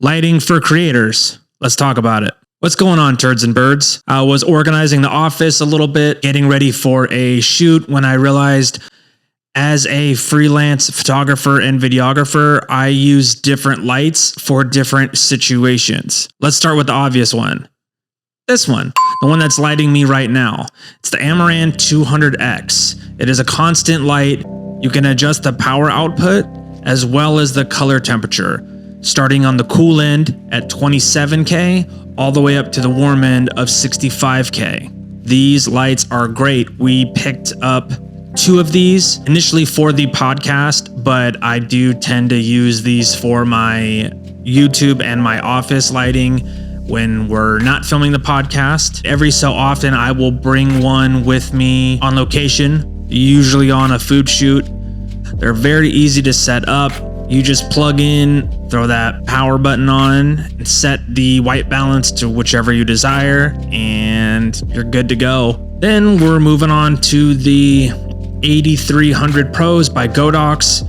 Lighting for creators. Let's talk about it. What's going on, turds and birds? I was organizing the office a little bit, getting ready for a shoot when I realized as a freelance photographer and videographer, I use different lights for different situations. Let's start with the obvious one. This one, the one that's lighting me right now. It's the Amaran 200X. It is a constant light. You can adjust the power output as well as the color temperature, starting on the cool end at 27K all the way up to the warm end of 65K. These lights are great. We picked up 2 of these initially for the podcast, but I do tend to use these for my YouTube and my office lighting when we're not filming the podcast. Every so often, I will bring one with me on location, usually on a food shoot. They're very easy to set up. You just plug in, throw that power button on, and set the white balance to whichever you desire, and you're good to go. Then we're moving on to the 8300 Pros by Godox.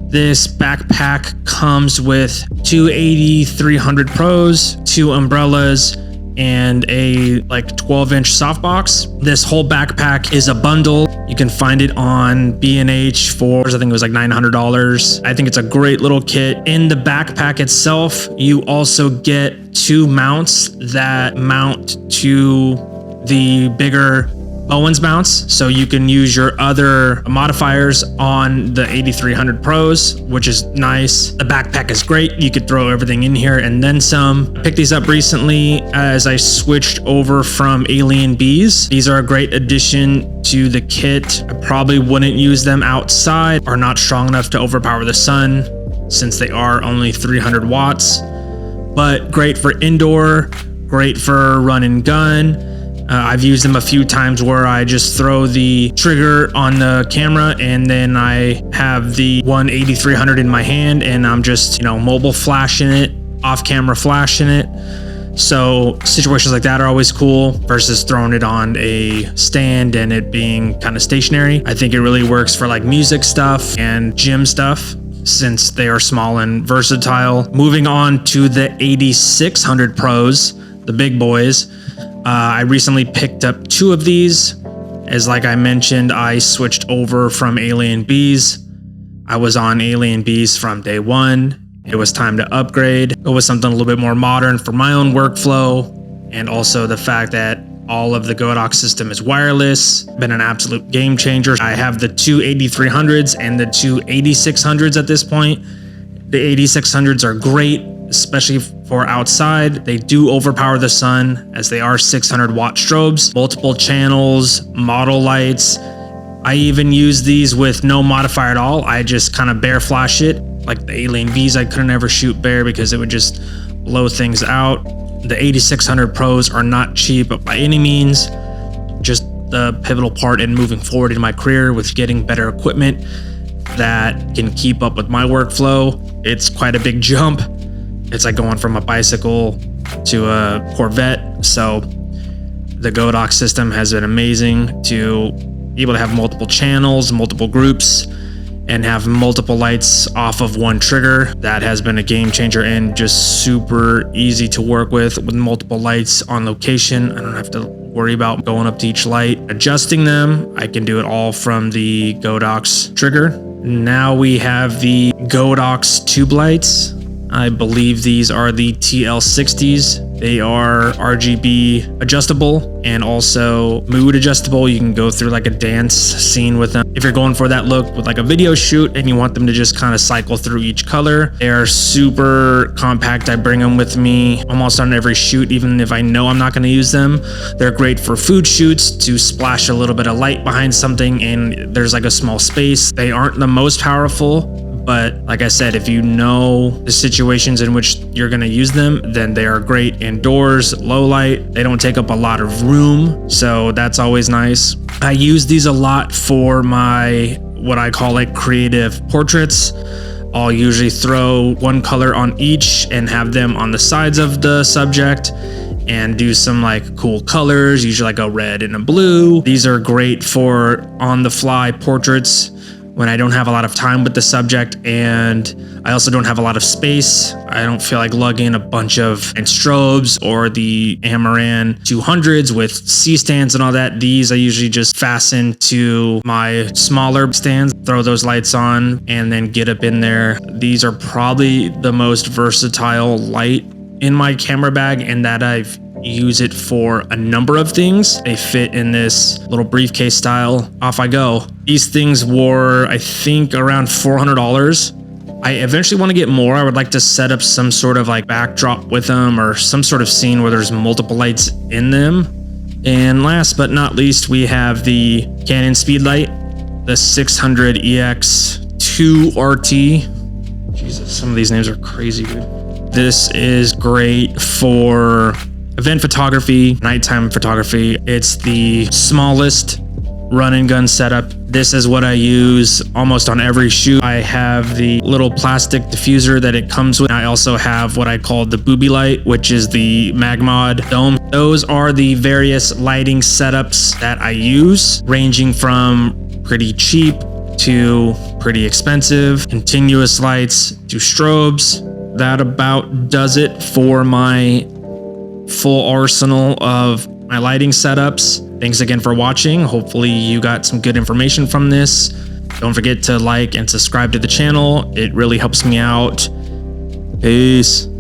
This backpack comes with 2 8300 Pros, 2 umbrellas, and a 12-inch softbox. This whole backpack is a bundle. You can find it on B&H for, I think it was like $900. I think it's a great little kit. In the backpack itself, you also get 2 mounts that mount to the bigger Owens mounts, so you can use your other modifiers on the 8300 Pros, which is nice. The backpack is great. You could throw everything in here and then some. I picked these up recently as I switched over from Alien Bees. These are a great addition to the kit. I probably wouldn't use them outside, are not strong enough to overpower the sun since they are only 300 watts, but great for indoor, great for run and gun. I've used them a few times where I just throw the trigger on the camera and then I have the 8300 in my hand and I'm just, mobile flashing it, off camera flashing it. So situations like that are always cool versus throwing it on a stand and it being kind of stationary. I think it really works for music stuff and gym stuff, since they are small and versatile. Moving on to the 8600 Pros, the big boys. I recently picked up 2 of these. As I mentioned, I switched over from Alien Bees. I was on Alien Bees from day one. It was time to upgrade. Go with something a little bit more modern for my own workflow. And also the fact that all of the Godox system is wireless. Been an absolute game changer. I have the 2 8300s and the 2 8600s at this point. The 8600s are great, especially for outside. They do overpower the sun as they are 600 watt strobes, multiple channels, model lights. I even use these with no modifier at all. I just kind of bare flash it. Like the Alien Bees, I couldn't ever shoot bare because it would just blow things out. The 8600 Pros are not cheap by any means. Just the pivotal part in moving forward in my career with getting better equipment that can keep up with my workflow. It's quite a big jump. It's like going from a bicycle to a Corvette. So the Godox system has been amazing to be able to have multiple channels, multiple groups, and have multiple lights off of one trigger. That has been a game changer and just super easy to work with multiple lights on location. I don't have to worry about going up to each light, adjusting them. I can do it all from the Godox trigger. Now we have the Godox tube lights. I believe these are the TL60s. They are RGB adjustable and also mood adjustable. You can go through like a dance scene with them. If you're going for that look with like a video shoot and you want them to just kind of cycle through each color, they are super compact. I bring them with me almost on every shoot, even if I know I'm not going to use them. They're great for food shoots to splash a little bit of light behind something and there's like a small space. They aren't the most powerful, but like I said, if you know the situations in which you're going to use them, then they are great indoors, low light. They don't take up a lot of room, so that's always nice. I use these a lot for my, what I call like creative portraits. I'll usually throw one color on each and have them on the sides of the subject and do some like cool colors, usually like a red and a blue. These are great for on the fly portraits when I don't have a lot of time with the subject and I also don't have a lot of space. I don't feel like lugging a bunch of strobes or the Amaran 200s with C-stands and all that. These I usually just fasten to my smaller stands, throw those lights on, and then get up in there. These are probably the most versatile light in my camera bag, and that I've use it for a number of things. They fit in this little briefcase style. Off I go. These things were, I think, around $400. I eventually want to get more. I would like to set up some sort of like backdrop with them or some sort of scene where there's multiple lights in them. And last but not least, we have the Canon Speedlight, the 600 EX2 RT. Jesus, some of these names are crazy, dude. This is great for event photography, nighttime photography. It's the smallest run and gun setup. This is what I use almost on every shoot. I have the little plastic diffuser that it comes with. I also have what I call the booby light, which is the Magmod dome. Those are the various lighting setups that I use, ranging from pretty cheap to pretty expensive, continuous lights to strobes. That about does it for my full arsenal of my lighting setups. Thanks again for watching. Hopefully you got some good information from this. Don't forget to like and subscribe to the channel. It really helps me out. Peace.